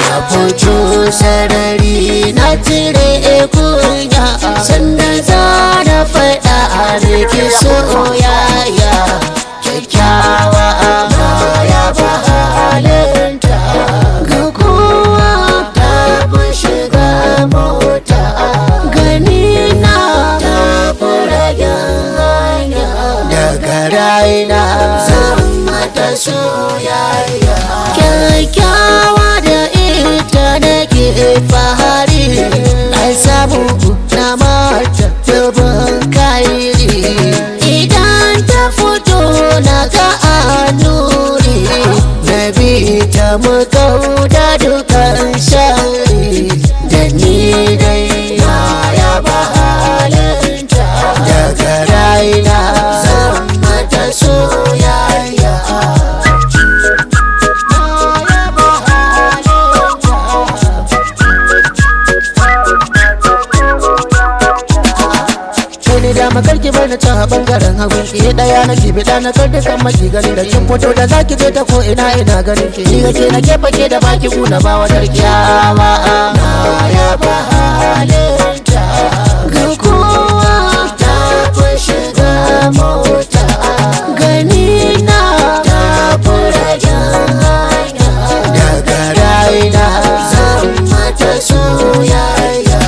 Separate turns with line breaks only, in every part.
Na fito sarari na cire kunya, sannan za na faɗa a miki soyayya. Kyakkyawa ya ba halinta, ga kowa ta fi shiga mota, ganina ta fi ragen hanya. Daga raina zan mata soyayya. Kyakkyawa da ita nake fahari, na samu na mata dubin kairi. Idan ta fito na ga annuri, na bi ta mu kauda dukan shari. Da ni dai na yaba halinta, daga raina zan mata soyayya. Da makarki bar na can a bangaren hagun ki daya na ki bida na kar dukan maki gani da kin fito da zaki je ta ko ina ganin ki ni gace na ke fake da baki kuna ba wa Kyakkyawa na yaba halinta, ga kowa ta fi shiga mota, ganina ta fi ragen hanya. Daga raina zan mata soyayya.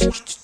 Production.